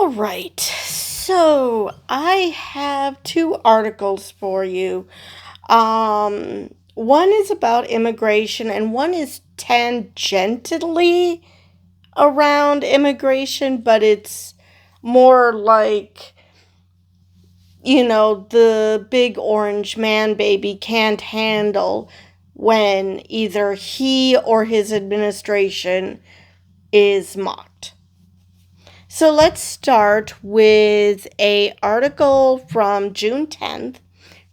All right, so I have two articles for you. One is about immigration, and one is tangentially around immigration, but it's more like, the big orange man baby can't handle when either he or his administration is mocked. So let's start with a article from June 10th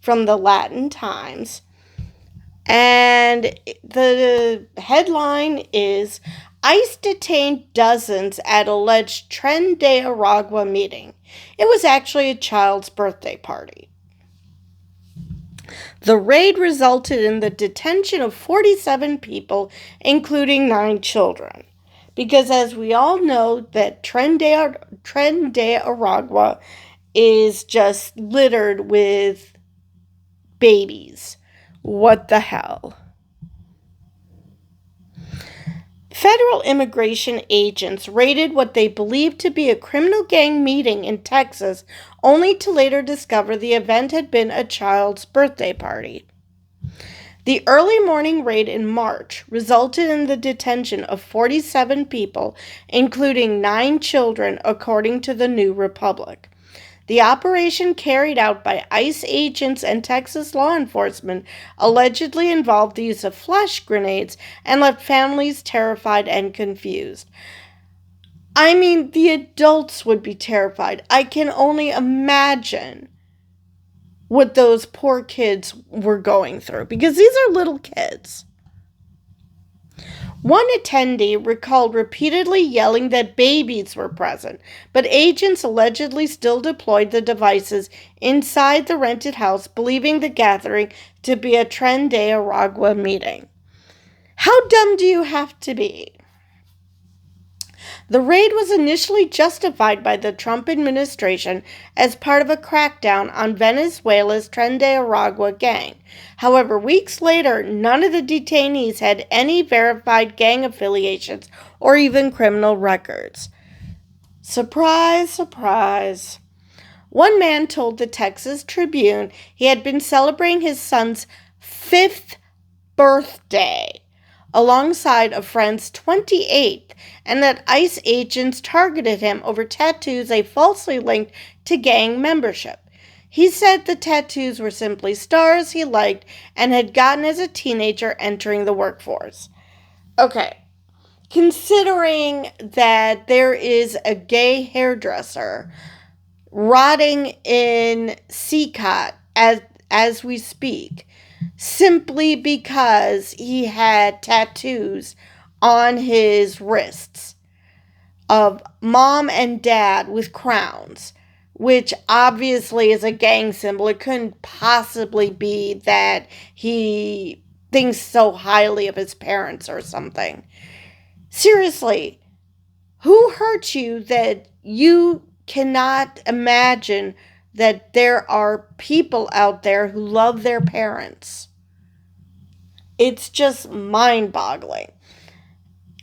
from the Latin Times. And the headline is ICE detained dozens at alleged Tren de Aragua meeting. It was actually a child's birthday party. The raid resulted in the detention of 47 people, including 9 children. Because as we all know, that Tren de Aragua is just littered with babies. What the hell? Federal immigration agents raided what they believed to be a criminal gang meeting in Texas, only to later discover the event had been a child's birthday party. The early morning raid in March resulted in the detention of 47 people, including 9 children, according to the New Republic. The operation, carried out by ICE agents and Texas law enforcement, allegedly involved the use of flash grenades and left families terrified and confused. I mean, the adults would be terrified. I can only imagine what those poor kids were going through, because these are little kids. One attendee recalled repeatedly yelling that babies were present, but agents allegedly still deployed the devices inside the rented house, believing the gathering to be a Tren de Aragua meeting. How dumb do you have to be? The raid was initially justified by the Trump administration as part of a crackdown on Venezuela's Tren de Aragua gang. However, weeks later, none of the detainees had any verified gang affiliations or even criminal records. Surprise, surprise. One man told the Texas Tribune he had been celebrating his son's 5th birthday alongside a friend's 28th, and that ICE agents targeted him over tattoos they falsely linked to gang membership. He said the tattoos were simply stars he liked and had gotten as a teenager entering the workforce. Okay, considering that there is a gay hairdresser rotting in CCOT as we speak, simply because he had tattoos on his wrists of mom and dad with crowns, which obviously is a gang symbol. It couldn't possibly be that he thinks so highly of his parents or something. Seriously, who hurt you that you cannot imagine that there are people out there who love their parents? It's just mind-boggling.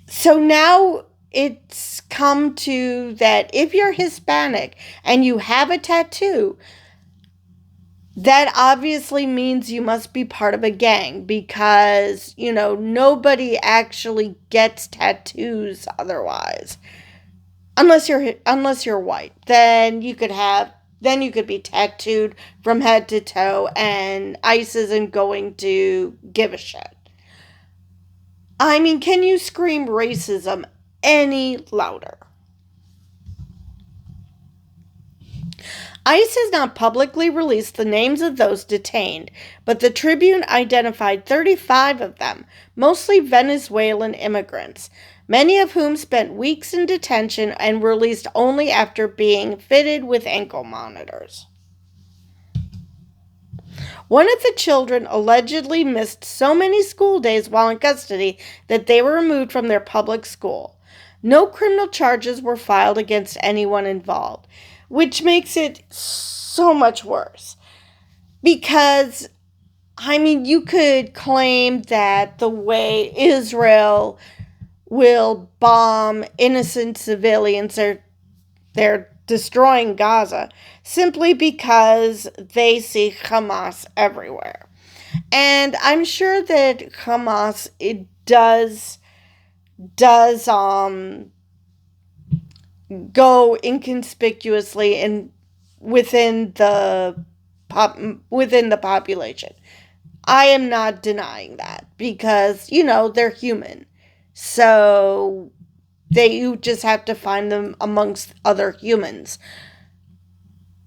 So now it's come to that if you're Hispanic and you have a tattoo, that obviously means you must be part of a gang, because, nobody actually gets tattoos otherwise. Unless you're white, then you could be tattooed from head to toe, and ICE isn't going to give a shit. I mean, can you scream racism any louder? ICE has not publicly released the names of those detained, but the Tribune identified 35 of them, mostly Venezuelan immigrants, many of whom spent weeks in detention and were released only after being fitted with ankle monitors. One of the children allegedly missed so many school days while in custody that they were removed from their public school. No criminal charges were filed against anyone involved, which makes it so much worse. Because, you could claim that the way Israel will bomb innocent civilians, they're destroying Gaza simply because they see Hamas everywhere. And I'm sure that Hamas does go inconspicuously in within the within the population. I am not denying that because, they're human. So you just have to find them amongst other humans.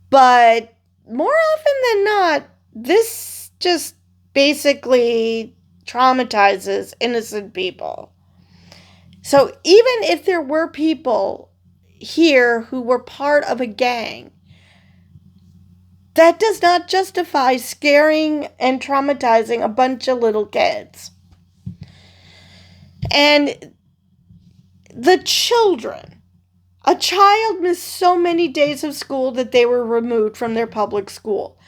But more often than not, this just basically traumatizes innocent people. So even if there were people here who were part of a gang, that does not justify scaring and traumatizing a bunch of little kids. And the children. A child missed so many days of school that they were removed from their public school.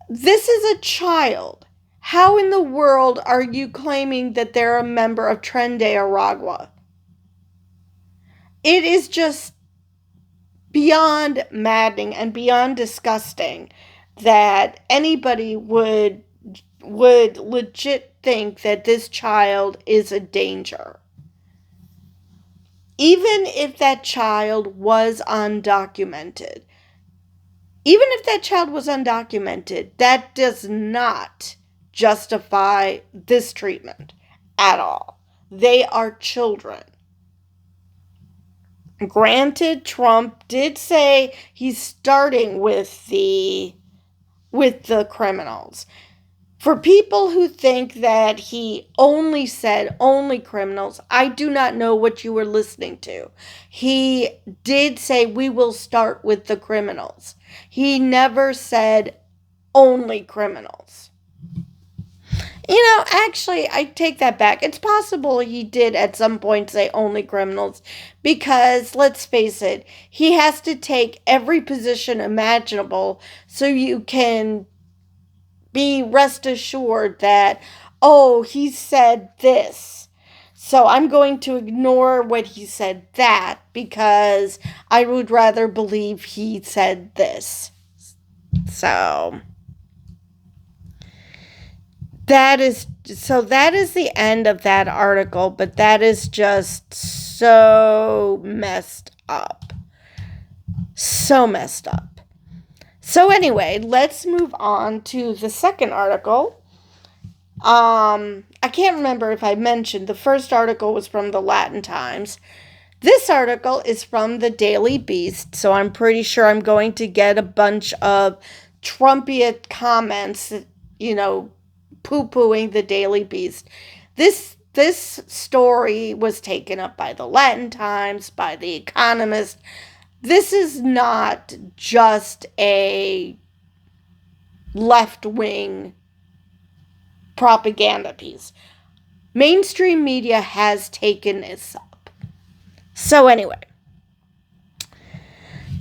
This is a child. How in the world are you claiming that they're a member of Tren de Aragua? It is just beyond maddening and beyond disgusting that anybody would legit think that this child is a danger. Even if that child was undocumented. That does not justify this treatment at all. They are children. Granted, Trump did say he's starting with the criminals. For people who think that he only said only criminals, I do not know what you were listening to. He did say we will start with the criminals. He never said only criminals. Actually, I take that back. It's possible he did at some point say only criminals because, let's face it, he has to take every position imaginable so you can be rest assured that, he said this. So I'm going to ignore what he said that because I would rather believe he said this. So that is the end of that article, but that is just so messed up. So messed up. So anyway, let's move on to the second article. I can't remember if I mentioned the first article was from the Latin Times. This article is from the Daily Beast, so I'm pretty sure I'm going to get a bunch of Trumpian comments, poo-pooing the Daily Beast. This story was taken up by the Latin Times, by The Economist. This is not just a left-wing propaganda piece. Mainstream media has taken this up. So anyway,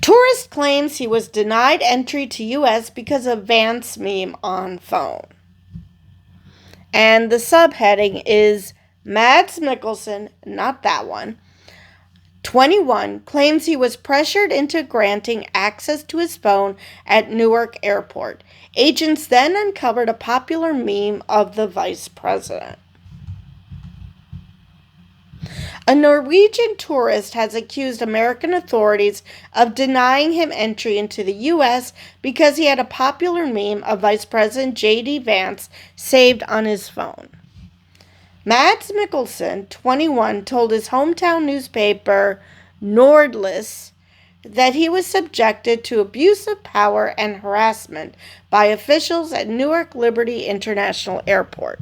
tourist claims he was denied entry to U.S. because of Vance meme on phone. And the subheading is Mads Mikkelsen, not that one, 21, claims he was pressured into granting access to his phone at Newark Airport. Agents then uncovered a popular meme of the vice president. A Norwegian tourist has accused American authorities of denying him entry into the U.S. because he had a popular meme of Vice President J.D. Vance saved on his phone. Mads Mikkelsen, 21, told his hometown newspaper, Nordlys, that he was subjected to abuse of power and harassment by officials at Newark Liberty International Airport.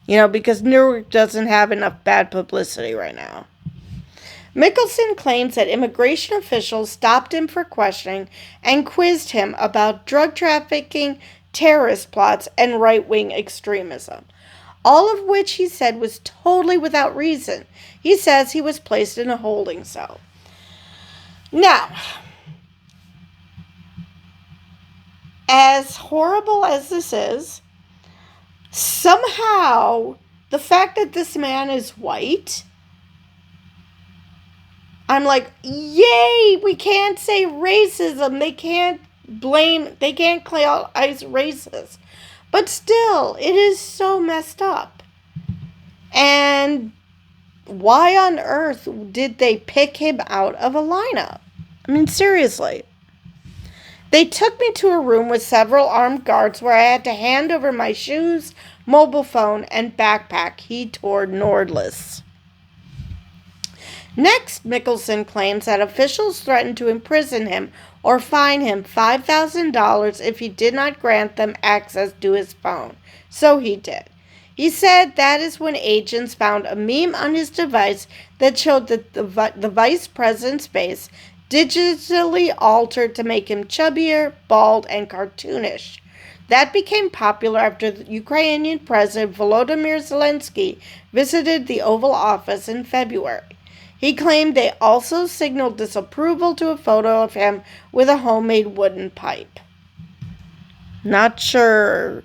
Because Newark doesn't have enough bad publicity right now. Mikkelsen claims that immigration officials stopped him for questioning and quizzed him about drug trafficking, terrorist plots, and right-wing extremism. All of which he said was totally without reason. He says he was placed in a holding cell. Now, as horrible as this is, somehow the fact that this man is white I'm like, yay, we can't say racism. They can't call ICE racist. But still, it is so messed up. And why on earth did they pick him out of a lineup? I mean, seriously. They took me to a room with several armed guards where I had to hand over my shoes, mobile phone, and backpack. He toured Nordless. Next, Mickelson claims that officials threatened to imprison him or fine him $5,000 if he did not grant them access to his phone. So he did. He said that is when agents found a meme on his device that showed that the vice president's face digitally altered to make him chubbier, bald, and cartoonish. That became popular after the Ukrainian President Volodymyr Zelensky visited the Oval Office in February. He claimed they also signaled disapproval to a photo of him with a homemade wooden pipe. Not sure.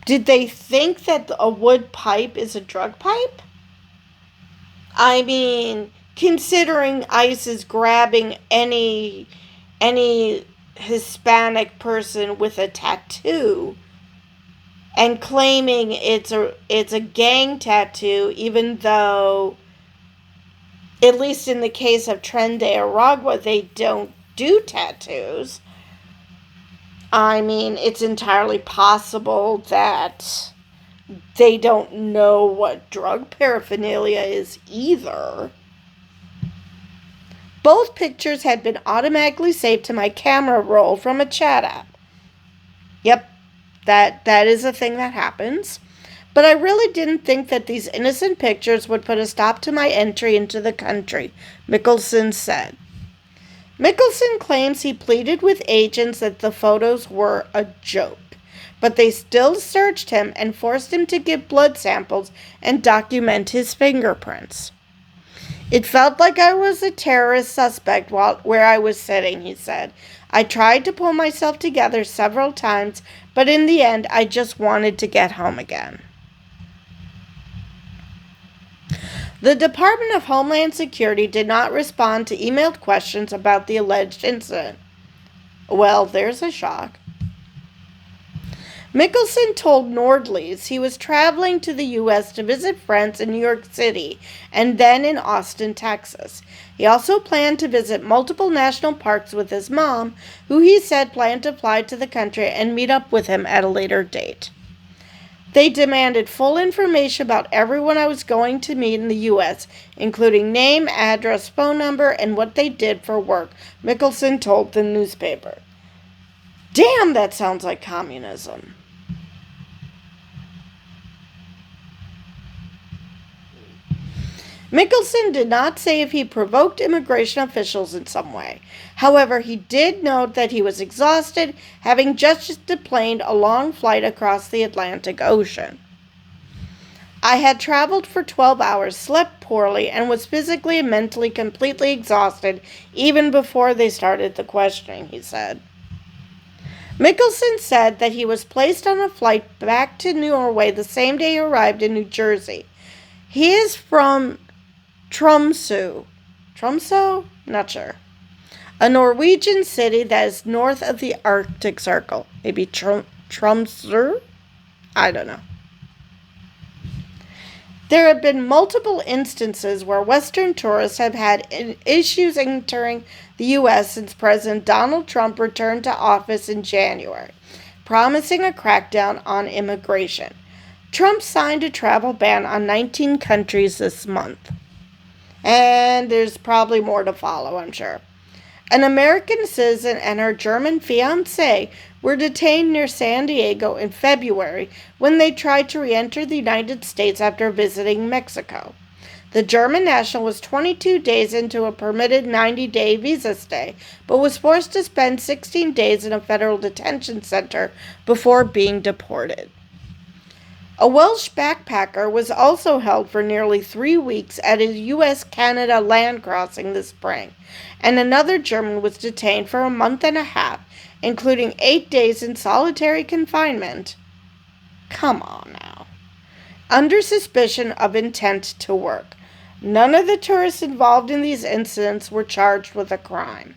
Did they think that a wood pipe is a drug pipe? I mean, considering ICE is grabbing any Hispanic person with a tattoo and claiming it's a gang tattoo, even though, at least in the case of Tren de Aragua, they don't do tattoos. I mean, it's entirely possible that they don't know what drug paraphernalia is either. Both pictures had been automatically saved to my camera roll from a chat app. Yep, that is a thing that happens. But I really didn't think that these innocent pictures would put a stop to my entry into the country, Mickelson said. Mickelson claims he pleaded with agents that the photos were a joke, but they still searched him and forced him to give blood samples and document his fingerprints. It felt like I was a terrorist suspect where I was sitting, he said. I tried to pull myself together several times, but in the end, I just wanted to get home again. The Department of Homeland Security did not respond to emailed questions about the alleged incident. Well, there's a shock. Mickelson told Nordlys he was traveling to the U.S. to visit friends in New York City and then in Austin, Texas. He also planned to visit multiple national parks with his mom, who he said planned to fly to the country and meet up with him at a later date. They demanded full information about everyone I was going to meet in the U.S., including name, address, phone number, and what they did for work, Mickelson told the newspaper. Damn, that sounds like communism. Mickelson did not say if he provoked immigration officials in some way. However, he did note that he was exhausted, having just deplaned a long flight across the Atlantic Ocean. I had traveled for 12 hours, slept poorly, and was physically and mentally completely exhausted even before they started the questioning, he said. Mickelson said that he was placed on a flight back to Norway the same day he arrived in New Jersey. He is from Tromsø. Tromsø? Not sure. A Norwegian city that is north of the Arctic Circle. Maybe Tromsø? I don't know. There have been multiple instances where Western tourists have had issues entering the U.S. since President Donald Trump returned to office in January, promising a crackdown on immigration. Trump signed a travel ban on 19 countries this month. And there's probably more to follow, I'm sure. An American citizen and her German fiancé were detained near San Diego in February when they tried to re-enter the United States after visiting Mexico. The German national was 22 days into a permitted 90-day visa stay, but was forced to spend 16 days in a federal detention center before being deported. A Welsh backpacker was also held for nearly 3 weeks at a U.S.-Canada land crossing this spring, and another German was detained for a month and a half, including 8 days in solitary confinement. Come on now. Under suspicion of intent to work. None of the tourists involved in these incidents were charged with a crime.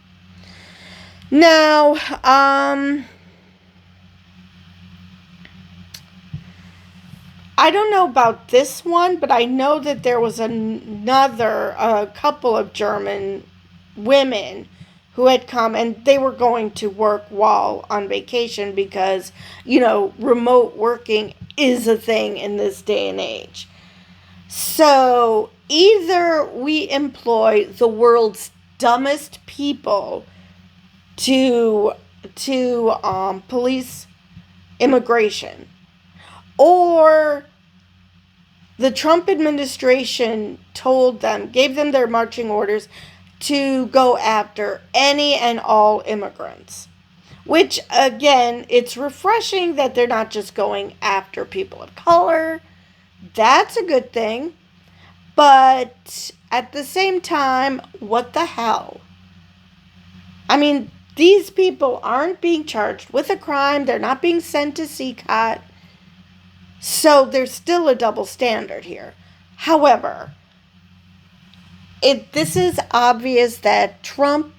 Now, I don't know about this one, but I know that there was a couple of German women who had come, and they were going to work while on vacation because, remote working is a thing in this day and age. So either we employ the world's dumbest people to police immigration, or the Trump administration gave them their marching orders to go after any and all immigrants. Which, again, it's refreshing that they're not just going after people of color. That's a good thing. But at the same time, what the hell? I mean, these people aren't being charged with a crime. They're not being sent to CCOT. So there's still a double standard here. However, this is obvious that Trump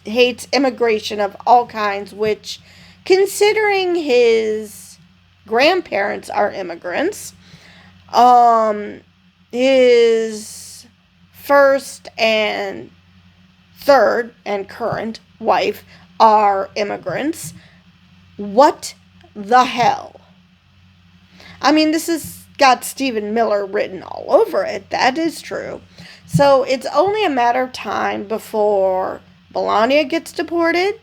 hates immigration of all kinds, which, considering his grandparents are immigrants, his first and third and current wife are immigrants. What the hell? I mean, this has got Stephen Miller written all over it. That is true. So it's only a matter of time before Melania gets deported.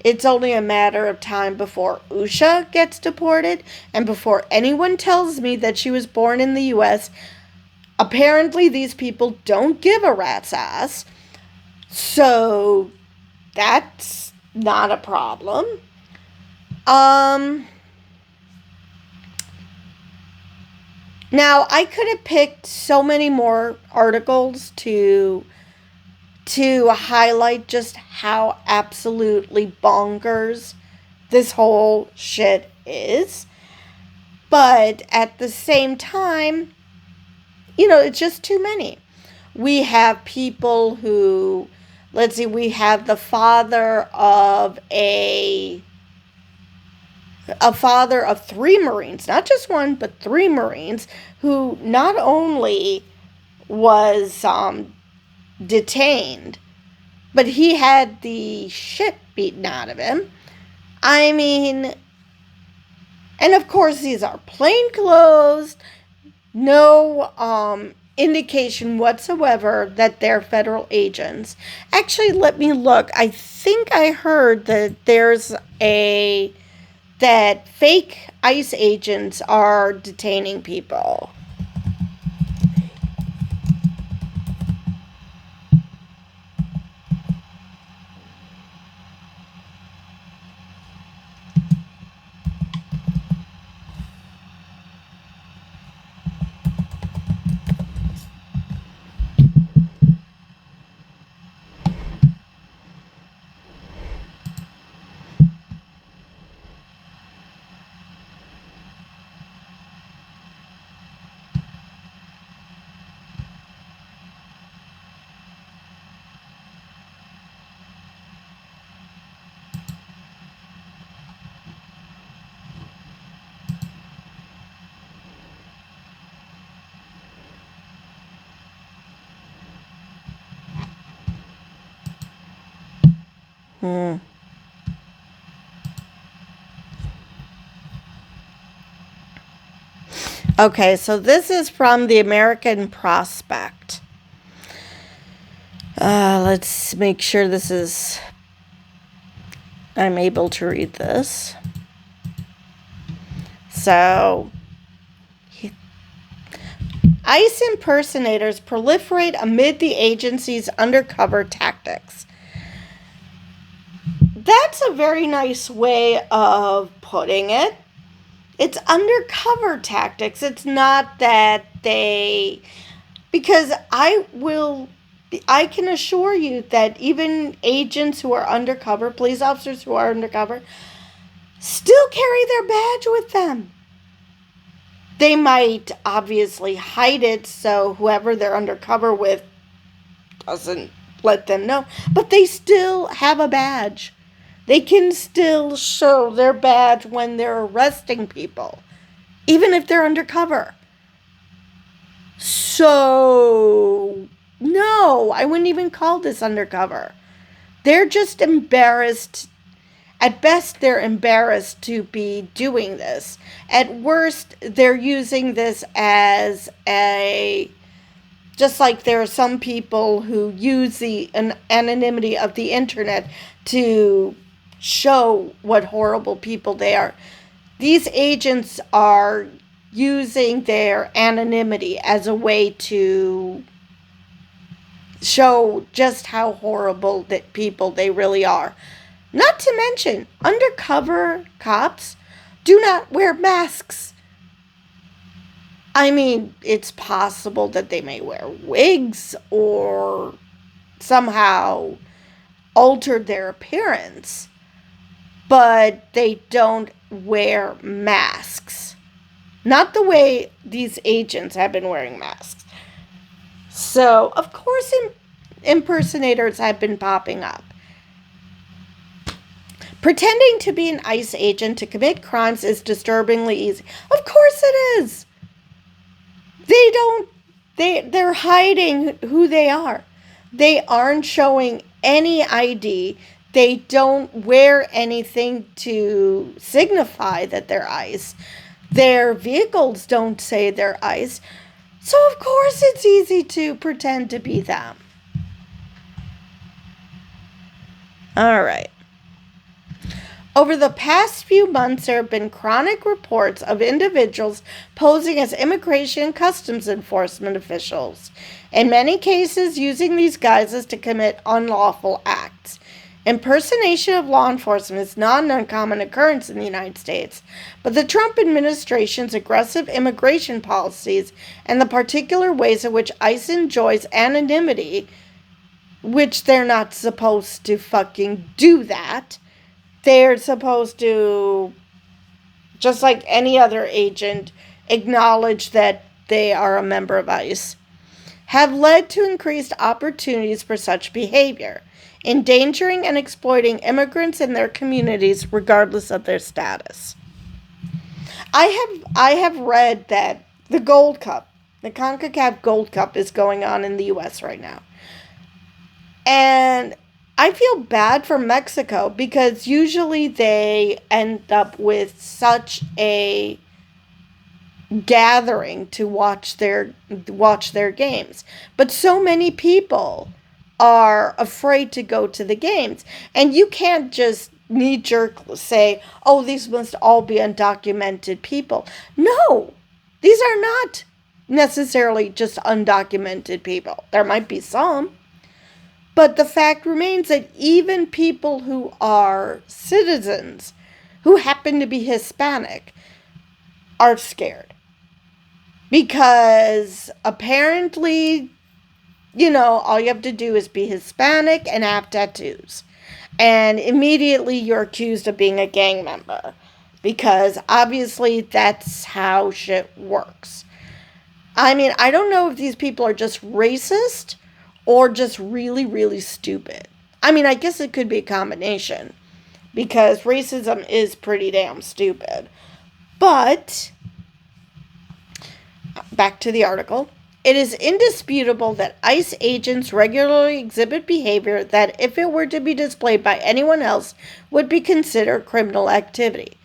It's only a matter of time before Usha gets deported. And before anyone tells me that she was born in the U.S., apparently these people don't give a rat's ass. So that's not a problem. Now, I could have picked so many more articles to highlight just how absolutely bonkers this whole shit is. But at the same time, it's just too many. We have people who, we have the father of a father of 3 Marines, not just one, but 3 Marines, who not only was detained, but he had the shit beaten out of him. I mean, and of course these are plainclothes, no indication whatsoever that they're federal agents. Actually, let me look. I think I heard that that fake ICE agents are detaining people. Okay, so this is from the American Prospect. Let's make sure I'm able to read this. So, ICE impersonators proliferate amid the agency's undercover tactics. That's a very nice way of putting it. It's undercover tactics. It's not that because I can assure you that even agents who are undercover, police officers who are undercover, still carry their badge with them. They might obviously hide it so whoever they're undercover with doesn't let them know. But they still have a badge. They can still show their badge when they're arresting people, even if they're undercover. So, no, I wouldn't even call this undercover. They're just embarrassed. At best, they're embarrassed to be doing this. At worst, they're using this as a... Just like there are some people who use the anonymity of the internet to show what horrible people they are. These agents are using their anonymity as a way to show just how horrible that people they really are. Not to mention, undercover cops do not wear masks. I mean, it's possible that they may wear wigs or somehow altered their appearance, but they don't wear masks. Not the way these agents have been wearing masks. So, of course, impersonators have been popping up. Pretending to be an ICE agent to commit crimes is disturbingly easy. Of course it is. They're hiding who they are. They aren't showing any ID. They don't wear anything to signify that they're ICE. Their vehicles don't say they're ICE. So of course it's easy to pretend to be them. All right. Over the past few months, there have been chronic reports of individuals posing as immigration and customs enforcement officials, in many cases using these guises to commit unlawful acts. Impersonation of law enforcement is not an uncommon occurrence in the United States, but the Trump administration's aggressive immigration policies and the particular ways in which ICE enjoys anonymity, which they're not supposed to fucking do that. They're supposed to, just like any other agent, acknowledge that they are a member of ICE, have led to increased opportunities for such behavior, endangering and exploiting immigrants and their communities regardless of their status. I have read that the Gold Cup, the CONCACAF Gold Cup, is going on in the U.S. right now. And I feel bad for Mexico because usually they end up with such a gathering to watch their games. But so many people are afraid to go to the games. And you can't just knee-jerk say, oh, these must all be undocumented people. No, these are not necessarily just undocumented people. There might be some. But the fact remains that even people who are citizens, who happen to be Hispanic, are scared. Because apparently, all you have to do is be Hispanic and have tattoos. And immediately you're accused of being a gang member. Because obviously that's how shit works. I mean, I don't know if these people are just racist or just really, really stupid. I mean, I guess it could be a combination. Because racism is pretty damn stupid. But, back to the article. It is indisputable that ICE agents regularly exhibit behavior that, if it were to be displayed by anyone else, would be considered criminal activity.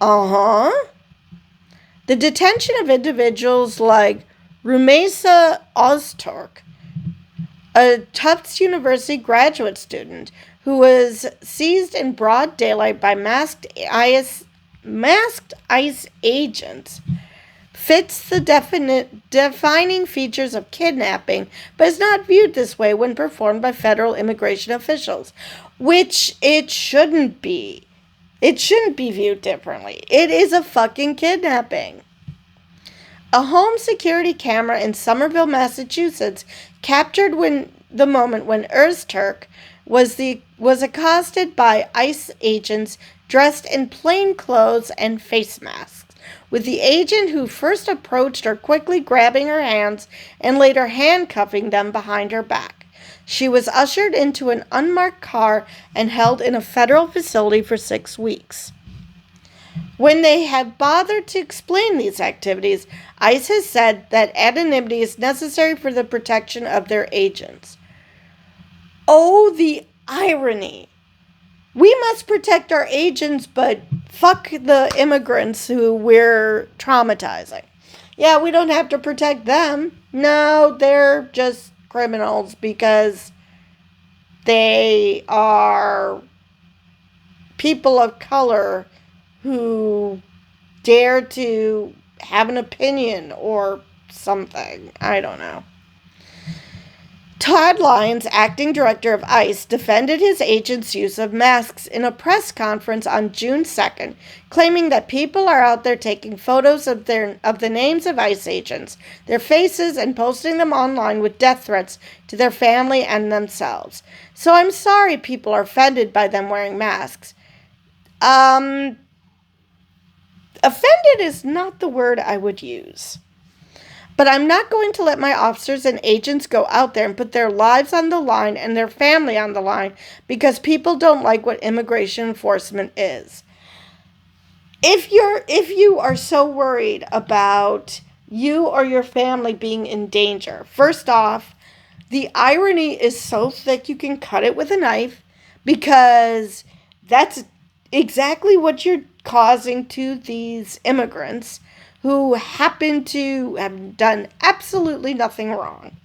The detention of individuals like Rumeysa Ozturk, a Tufts University graduate student who was seized in broad daylight by masked ICE agents, fits the defining features of kidnapping, but is not viewed this way when performed by federal immigration officials, which it shouldn't be. It shouldn't be viewed differently. It is a fucking kidnapping. A home security camera in Somerville, Massachusetts, captured the moment when Ozturk was accosted by ICE agents dressed in plain clothes and face masks, with the agent who first approached her quickly grabbing her hands and later handcuffing them behind her back. She was ushered into an unmarked car and held in a federal facility for 6 weeks. When they have bothered to explain these activities, ICE has said that anonymity is necessary for the protection of their agents. Oh, the irony. We must protect our agents, but fuck the immigrants who we're traumatizing. Yeah, we don't have to protect them. No, they're just criminals because they are people of color who dare to have an opinion or something. I don't know. Todd Lyons, acting director of ICE, defended his agent's use of masks in a press conference on June 2nd, claiming that people are out there taking photos of the names of ICE agents, their faces, and posting them online with death threats to their family and themselves. So I'm sorry people are offended by them wearing masks. Offended is not the word I would use. But I'm not going to let my officers and agents go out there and put their lives on the line and their family on the line because people don't like what immigration enforcement is. If you are so worried about you or your family being in danger, first off, the irony is so thick you can cut it with a knife because that's exactly what you're causing to these immigrants who happen to have done absolutely nothing wrong.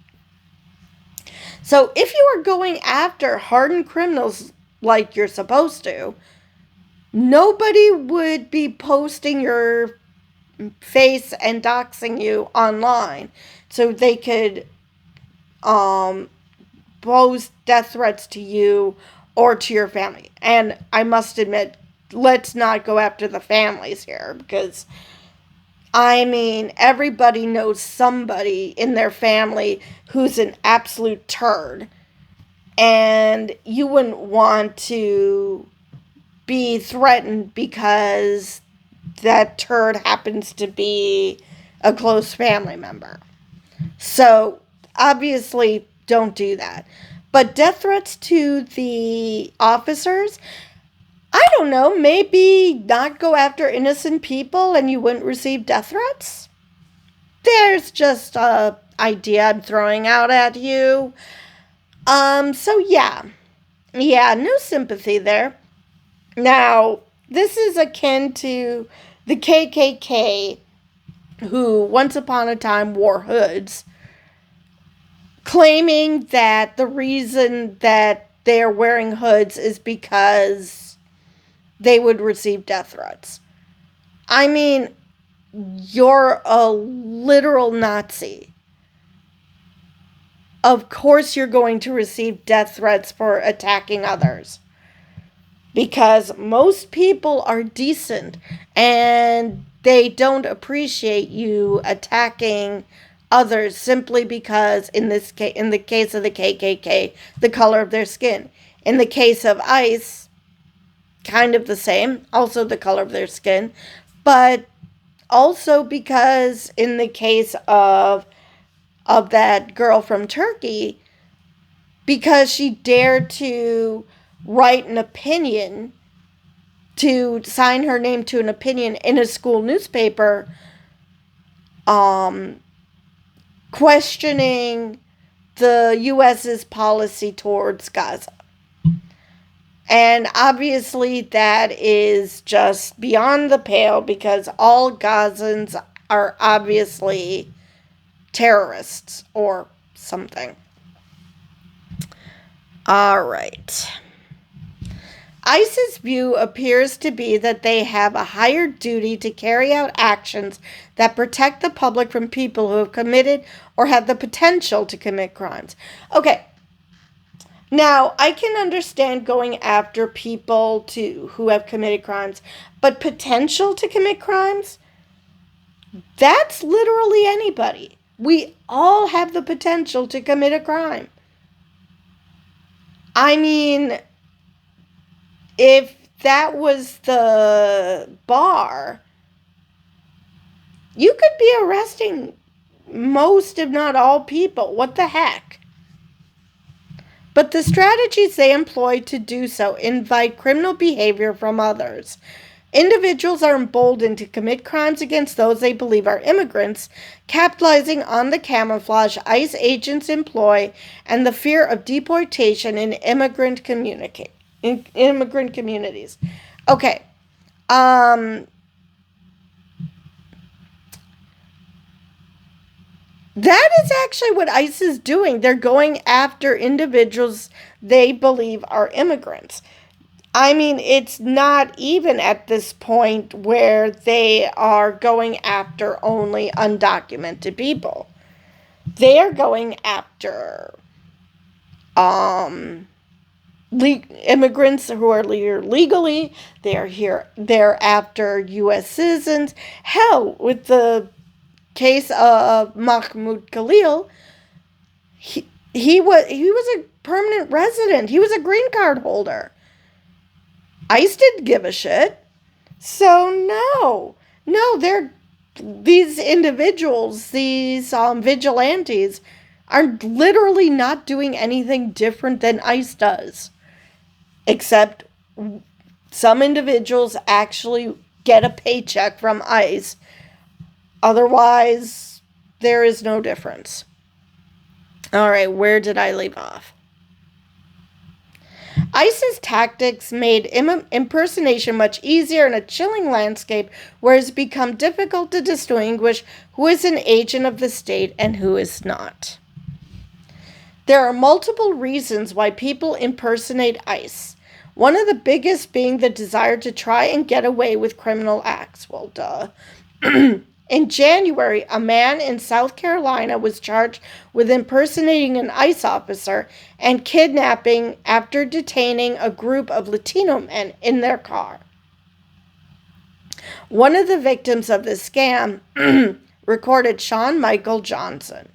So if you are going after hardened criminals like you're supposed to, nobody would be posting your face and doxing you online so they could pose death threats to you or to your family. And I must admit, let's not go after the families here because I mean, everybody knows somebody in their family who's an absolute turd. And you wouldn't want to be threatened because that turd happens to be a close family member. So, obviously, don't do that. But death threats to the officers, I don't know, maybe not go after innocent people and you wouldn't receive death threats? There's just a idea I'm throwing out at you. So yeah. Yeah, no sympathy there. Now, this is akin to the KKK, who once upon a time wore hoods, claiming that the reason that they're wearing hoods is because they would receive death threats. I mean, you're a literal Nazi. Of course you're going to receive death threats for attacking others. Because most people are decent and they don't appreciate you attacking others simply because, in the case of the KKK, the color of their skin. In the case of ICE, kind of the same, also the color of their skin, but also because in the case of that girl from Turkey, because she dared to write an opinion, to sign her name to an opinion in a school newspaper, questioning the U.S.'s policy towards Gaza. And obviously that is just beyond the pale because all Gazans are obviously terrorists or something. All right. ICE's view appears to be that they have a higher duty to carry out actions that protect the public from people who have committed or have the potential to commit crimes. Okay. Now, I can understand going after people who have committed crimes, but potential to commit crimes? That's literally anybody. We all have the potential to commit a crime. I mean, if that was the bar, You could be arresting most, if not all, people. What the heck? But the strategies they employ to do so invite criminal behavior from others. Individuals are emboldened to commit crimes against those they believe are immigrants, capitalizing on the camouflage ICE agents employ and the fear of deportation in immigrant communities. Okay. That is actually what ICE is doing. They're going after individuals they believe are immigrants. I mean, it's not even at this point where they are going after only undocumented people. They are going after immigrants who are here legally. They're after U.S. citizens. Hell, with the case of Mahmoud Khalil, he was a permanent resident. He was a green card holder. ICE didn't give a shit. So these individuals, these vigilantes, are literally not doing anything different than ICE does. Except some individuals actually get a paycheck from ICE. Otherwise, there is no difference. All right, where did I leave off? ICE's tactics made impersonation much easier in a chilling landscape where it's become difficult to distinguish who is an agent of the state and who is not. There are multiple reasons why people impersonate ICE. One of the biggest being the desire to try and get away with criminal acts. Well, duh. In January, a man in South Carolina was charged with impersonating an ICE officer and kidnapping after detaining a group of Latino men in their car. One of the victims of this scam recorded Sean Michael Johnson,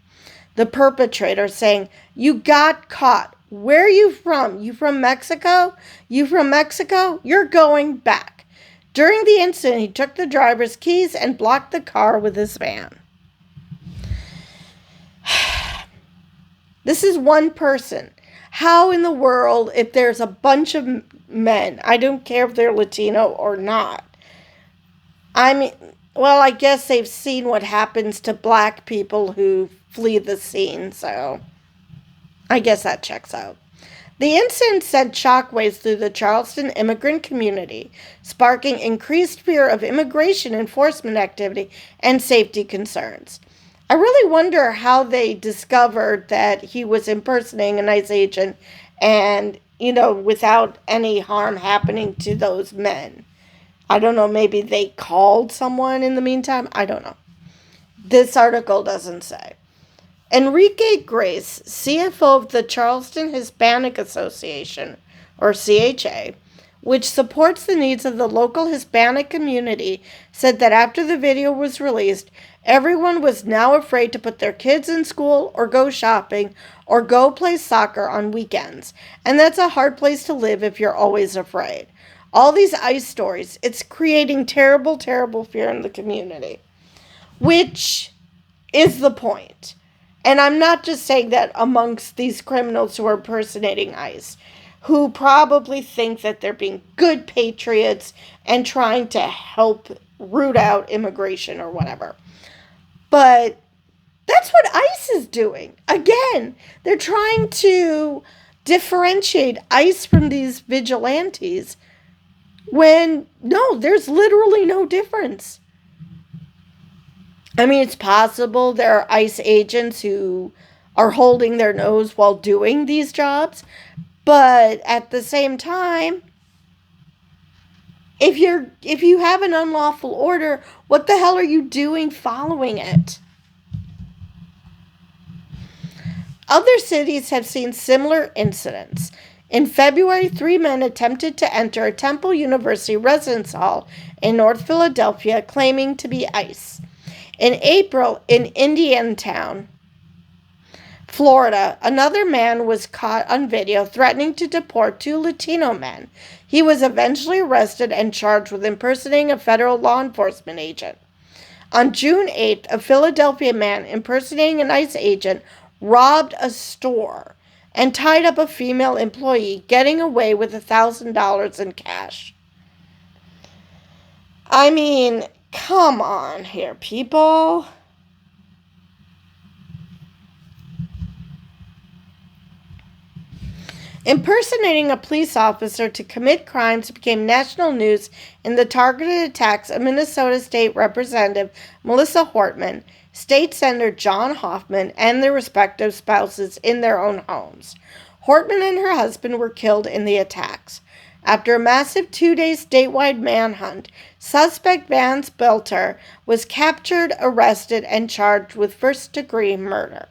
the perpetrator, saying, "You got caught. Where are you from? You from Mexico? You from Mexico? You're going back." During the incident, he took the driver's keys and blocked the car with his van. This is one person. How in the world, if there's a bunch of men, I don't care if they're Latino or not. I mean, well, I guess they've seen what happens to black people who flee the scene, so I guess that checks out. The incident sent shockwaves through the Charleston immigrant community, sparking increased fear of immigration enforcement activity and safety concerns. I really wonder how they discovered that he was impersonating an ICE agent and, without any harm happening to those men. I don't know, maybe they called someone in the meantime? I don't know. This article doesn't say. Enrique Grace, CFO of the Charleston Hispanic Association, or CHA, which supports the needs of the local Hispanic community, said that after the video was released, everyone was now afraid to put their kids in school or go shopping or go play soccer on weekends. And that's a hard place to live if you're always afraid. All these ICE stories, it's creating terrible, terrible fear in the community, which is the point. And I'm not just saying that amongst these criminals who are impersonating ICE, who probably think that they're being good patriots and trying to help root out immigration or whatever. But that's what ICE is doing. Again, they're trying to differentiate ICE from these vigilantes when, no, there's literally no difference. I mean, it's possible there are ICE agents who are holding their nose while doing these jobs, but at the same time, if you have an unlawful order, what the hell are you doing following it? Other cities have seen similar incidents. In February, 3 men attempted to enter a Temple University residence hall in North Philadelphia, claiming to be ICE. In April, in Indiantown, Florida, another man was caught on video threatening to deport 2 Latino men. He was eventually arrested and charged with impersonating a federal law enforcement agent. On June 8th, a Philadelphia man impersonating an ICE agent robbed a store and tied up a female employee, getting away with $1,000 in cash. I mean, come on here, people. Impersonating a police officer to commit crimes became national news in the targeted attacks of Minnesota State Representative Melissa Hortman, State Senator John Hoffman, and their respective spouses in their own homes. Hortman and her husband were killed in the attacks. After a massive 2-day statewide manhunt, suspect Vance was captured, arrested, and charged with first-degree murder.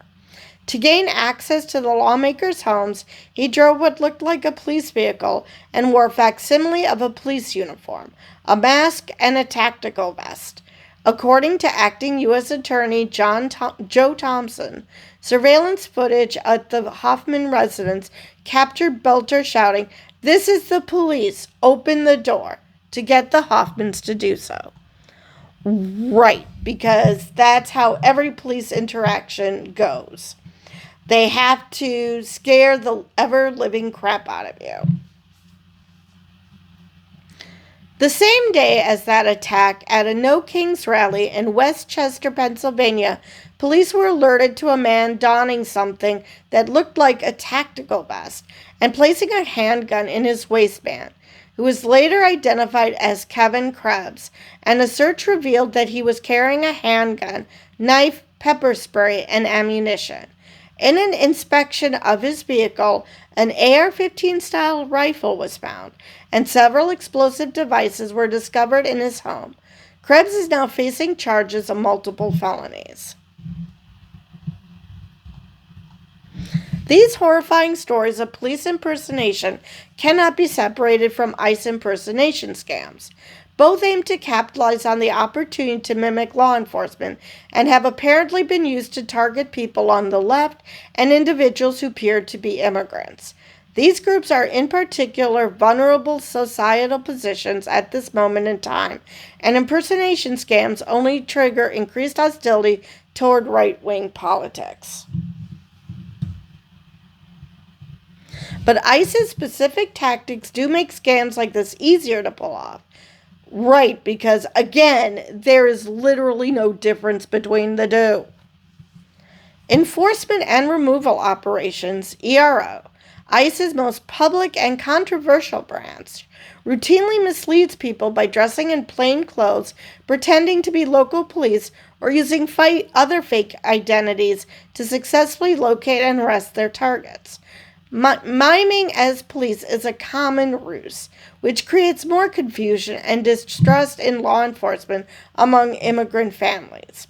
To gain access to the lawmakers' homes, he drove what looked like a police vehicle and wore a facsimile of a police uniform, a mask, and a tactical vest. According to acting U.S. Attorney Joe Thompson, surveillance footage at the Hoffman residence captured Belter shouting, "This is the police, open the door," to get the Hoffmans to do so. Right, because that's how every police interaction goes. They have to scare the ever-living crap out of you. The same day as that attack at a No Kings rally in Westchester, Pennsylvania, police were alerted to a man donning something that looked like a tactical vest and placing a handgun in his waistband, who was later identified as Kevin Krebs, and a search revealed that he was carrying a handgun, knife, pepper spray, and ammunition. In an inspection of his vehicle, an AR-15 style rifle was found, and several explosive devices were discovered in his home. Krebs is now facing charges of multiple felonies. These horrifying stories of police impersonation cannot be separated from ICE impersonation scams. Both aim to capitalize on the opportunity to mimic law enforcement and have apparently been used to target people on the left and individuals who appear to be immigrants. These groups are in particular vulnerable societal positions at this moment in time, and impersonation scams only trigger increased hostility toward right-wing politics. But ICE's specific tactics do make scams like this easier to pull off. Right, because again, there is literally no difference between the two. Enforcement and Removal Operations, ERO, ICE's most public and controversial branch, routinely misleads people by dressing in plain clothes, pretending to be local police, or using other fake identities to successfully locate and arrest their targets. Miming as police is a common ruse, which creates more confusion and distrust in law enforcement among immigrant families.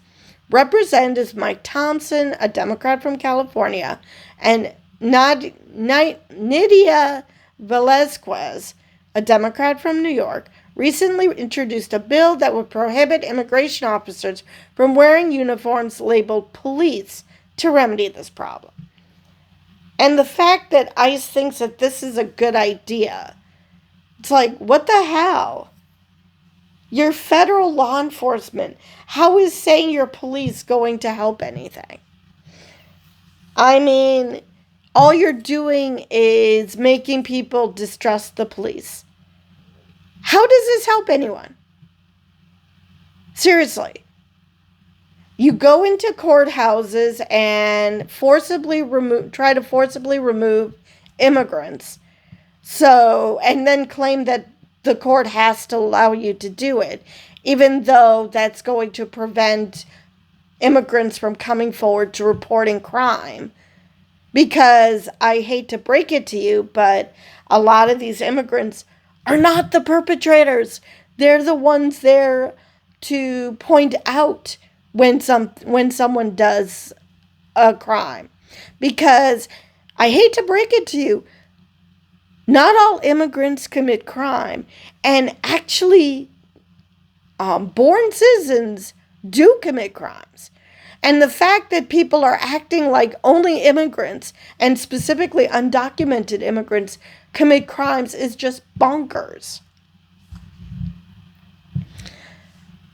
Representatives Mike Thompson, a Democrat from California, and Nydia Velazquez, a Democrat from New York, recently introduced a bill that would prohibit immigration officers from wearing uniforms labeled police to remedy this problem. And the fact that ICE thinks that this is a good idea, it's like, what the hell? You're federal law enforcement. How is saying you're police going to help anything? I mean, all you're doing is making people distrust the police. How does this help anyone? Seriously. You go into courthouses and try to forcibly remove immigrants. And then claim that the court has to allow you to do it, even though that's going to prevent immigrants from coming forward to reporting crime. Because I hate to break it to you, but a lot of these immigrants are not the perpetrators. They're the ones there to point out when someone does a crime. Because I hate to break it to you, not all immigrants commit crime, and actually born citizens do commit crimes. And the fact that people are acting like only immigrants, and specifically undocumented immigrants, commit crimes is just bonkers.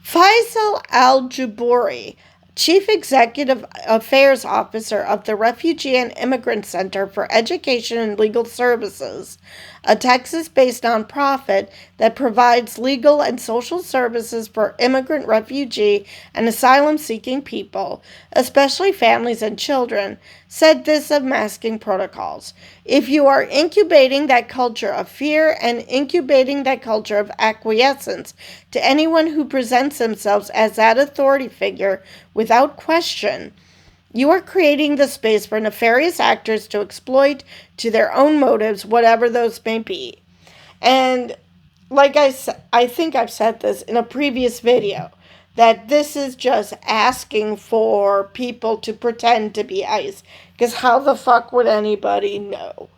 Faisal al-Jubouri, Chief Executive Affairs Officer of the Refugee and Immigrant Center for Education and Legal Services, a Texas-based nonprofit that provides legal and social services for immigrant, refugee, and asylum-seeking people, especially families and children, said this of masking protocols. If you are incubating that culture of fear and incubating that culture of acquiescence to anyone who presents themselves as that authority figure without question, you are creating the space for nefarious actors to exploit to their own motives, whatever those may be. And like I said, I think I've said this in a previous video, that this is just asking for people to pretend to be ICE. Because how the fuck would anybody know?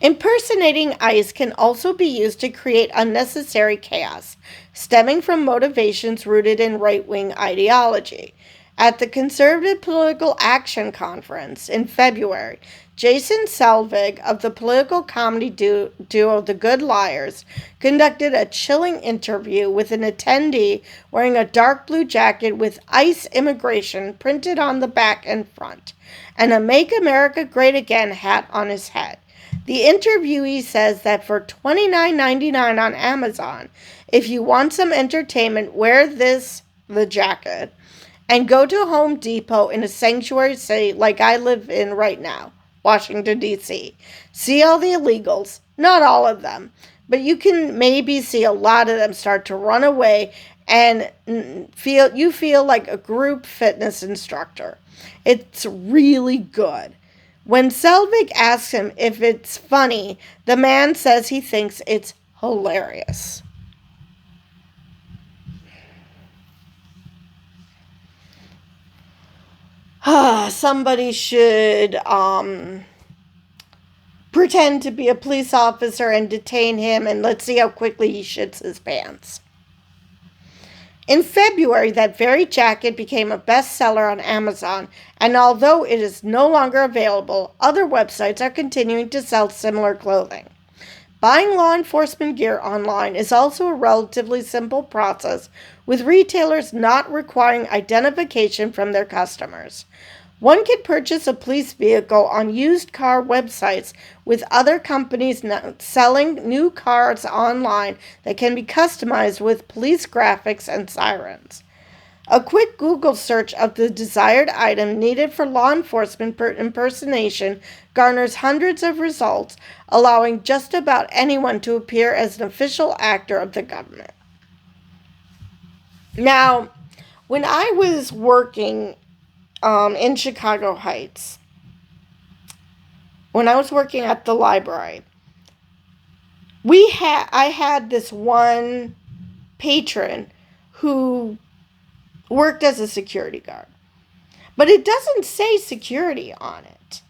Impersonating ICE can also be used to create unnecessary chaos, stemming from motivations rooted in right-wing ideology. At the Conservative Political Action Conference in February, Jason Selvig of the political comedy duo The Good Liars conducted a chilling interview with an attendee wearing a dark blue jacket with ICE immigration printed on the back and front, and a Make America Great Again hat on his head. The interviewee says that for $29.99 on Amazon, if you want some entertainment, wear the jacket, and go to Home Depot in a sanctuary city like I live in right now, Washington, D.C. See all the illegals, not all of them, but you can maybe see a lot of them start to run away and feel like a group fitness instructor. It's really good. When Selvig asks him if it's funny, the man says he thinks it's hilarious. Somebody should pretend to be a police officer and detain him, and let's see how quickly he shits his pants. In February, that very jacket became a bestseller on Amazon, and although it is no longer available, other websites are continuing to sell similar clothing. Buying law enforcement gear online is also a relatively simple process, with retailers not requiring identification from their customers. One can purchase a police vehicle on used car websites, with other companies selling new cars online that can be customized with police graphics and sirens. A quick Google search of the desired item needed for law enforcement impersonation garners hundreds of results, allowing just about anyone to appear as an official actor of the government. Now, when I was working in Chicago Heights, when I was working at the library, I had this one patron who worked as a security guard. But it doesn't say security on it.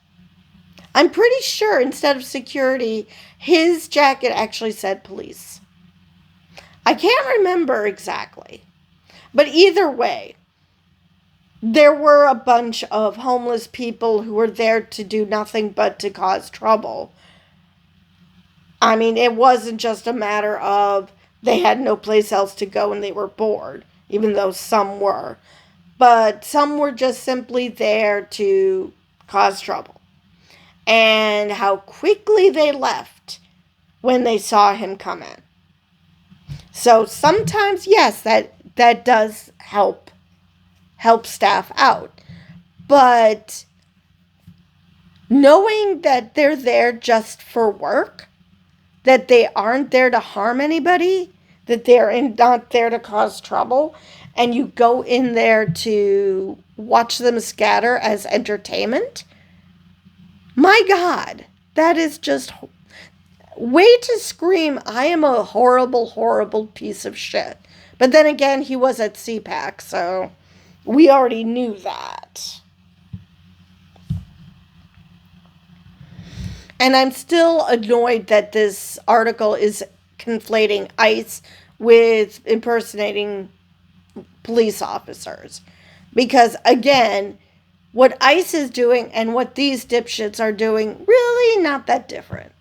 I'm pretty sure instead of security, his jacket actually said police. I can't remember exactly. But either way, there were a bunch of homeless people who were there to do nothing but to cause trouble. I mean, it wasn't just a matter of they had no place else to go and they were bored, even though some were. But some were just simply there to cause trouble. And how quickly they left when they saw him come in. So sometimes, yes, that does help staff out. But knowing that they're there just for work, that they aren't there to harm anybody, that they're not there to cause trouble, and you go in there to watch them scatter as entertainment, my God, that is just way to scream, I am a horrible, horrible piece of shit. But then again, he was at CPAC, so we already knew that. And I'm still annoyed that this article is conflating ICE with impersonating police officers. Because, again, what ICE is doing and what these dipshits are doing, really not that different.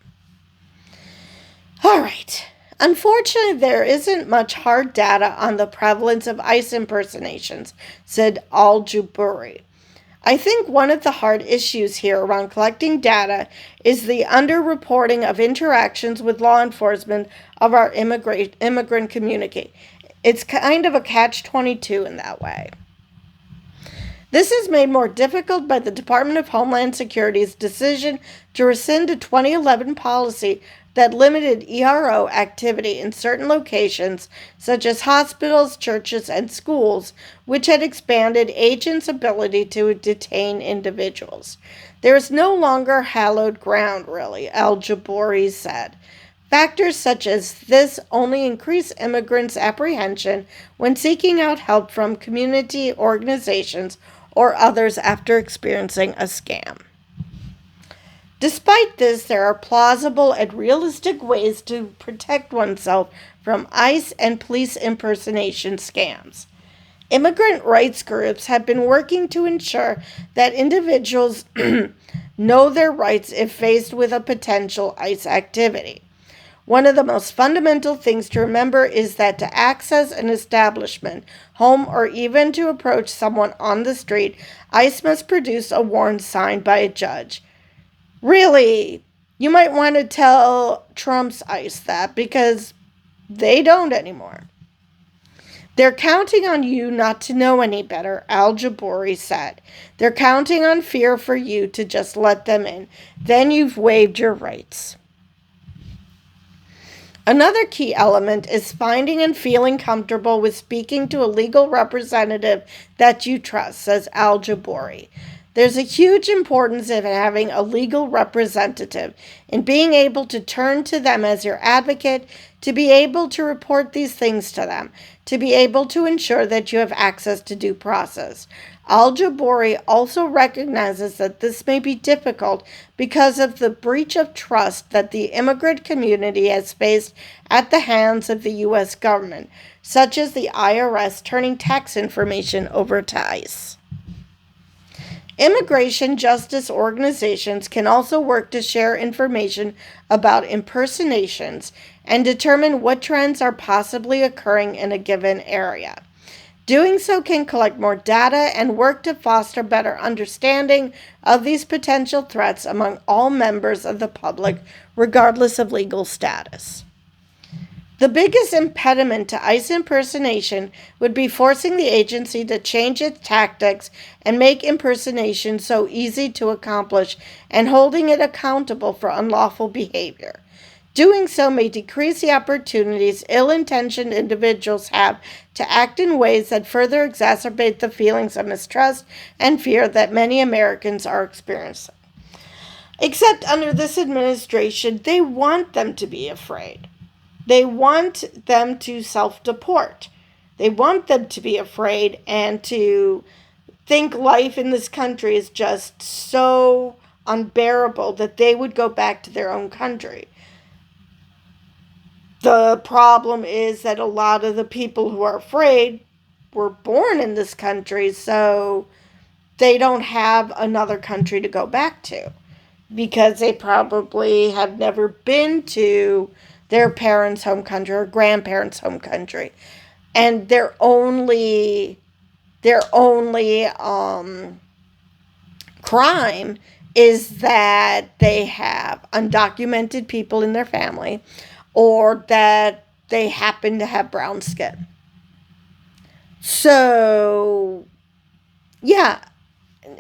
All right. Unfortunately, there isn't much hard data on the prevalence of ICE impersonations, said Al-Juburi. I think one of the hard issues here around collecting data is the underreporting of interactions with law enforcement of our immigrant community. It's kind of a catch-22 in that way. This is made more difficult by the Department of Homeland Security's decision to rescind a 2011 policy that limited ERO activity in certain locations, such as hospitals, churches, and schools, which had expanded agents' ability to detain individuals. There is no longer hallowed ground, really, Al-Jaburi said. Factors such as this only increase immigrants' apprehension when seeking out help from community organizations or others after experiencing a scam. Despite this, there are plausible and realistic ways to protect oneself from ICE and police impersonation scams. Immigrant rights groups have been working to ensure that individuals know their rights if faced with a potential ICE activity. One of the most fundamental things to remember is that to access an establishment, home, or even to approach someone on the street, ICE must produce a warrant signed by a judge. Really, you might want to tell Trump's ICE that because they don't anymore. They're counting on you not to know any better, Al-Jaburi said. They're counting on fear for you to just let them in. Then you've waived your rights. Another key element is finding and feeling comfortable with speaking to a legal representative that you trust, says Al-Jaburi. There's a huge importance in having a legal representative, in being able to turn to them as your advocate, to be able to report these things to them, to be able to ensure that you have access to due process. Al-Jaburi also recognizes that this may be difficult because of the breach of trust that the immigrant community has faced at the hands of the U.S. government, such as the IRS turning tax information over to ICE. Immigration justice organizations can also work to share information about impersonations and determine what trends are possibly occurring in a given area. Doing so can collect more data and work to foster better understanding of these potential threats among all members of the public, regardless of legal status. The biggest impediment to ICE impersonation would be forcing the agency to change its tactics and make impersonation so easy to accomplish and holding it accountable for unlawful behavior. Doing so may decrease the opportunities ill-intentioned individuals have to act in ways that further exacerbate the feelings of mistrust and fear that many Americans are experiencing. Except under this administration, they want them to be afraid. They want them to self-deport. They want them to be afraid and to think life in this country is just so unbearable that they would go back to their own country. The problem is that a lot of the people who are afraid were born in this country, so they don't have another country to go back to because they probably have never been to their parents' home country or grandparents' home country. And their only crime is that they have undocumented people in their family or that they happen to have brown skin. So, yeah,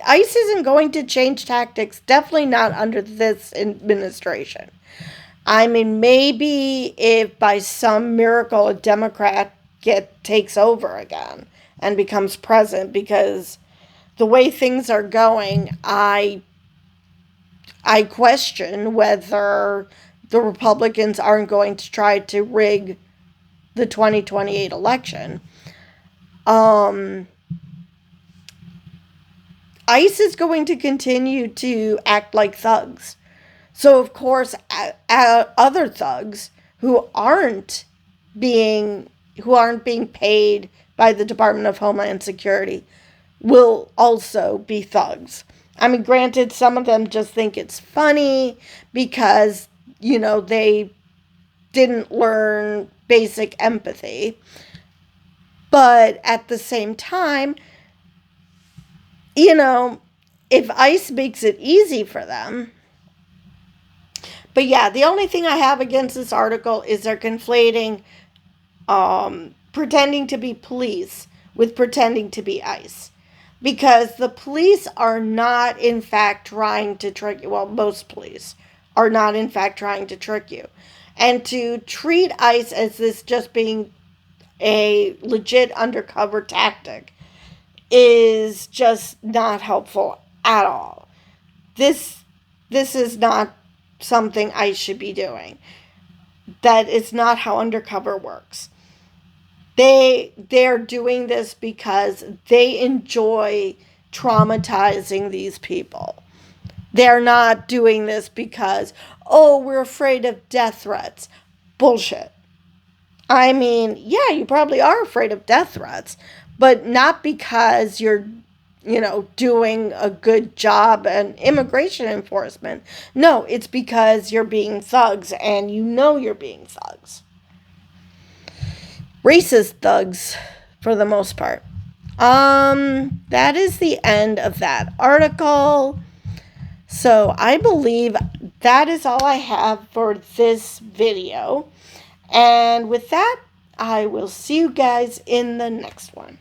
ICE isn't going to change tactics, definitely not under this administration. I mean, maybe if by some miracle a Democrat takes over again and becomes president, because the way things are going, I question whether the Republicans aren't going to try to rig the 2028 election. ICE is going to continue to act like thugs. So, of course, other thugs who aren't being paid by the Department of Homeland Security will also be thugs. I mean, granted, some of them just think it's funny because, they didn't learn basic empathy. But at the same time, if ICE makes it easy for them. But yeah, the only thing I have against this article is they're conflating pretending to be police with pretending to be ICE. Because the police are not, in fact, trying to trick you. Well, most police are not, in fact, trying to trick you. And to treat ICE as this just being a legit undercover tactic is just not helpful at all. This is not something ICE should be doing. That is not how undercover works. They're doing this because they enjoy traumatizing these people. They're not doing this because, we're afraid of death threats. Bullshit. I mean, yeah, you probably are afraid of death threats, but not because you're, doing a good job in immigration enforcement. No, it's because you're being thugs, and you're being thugs. Racist thugs, for the most part. That is the end of that article. So I believe that is all I have for this video. And with that, I will see you guys in the next one.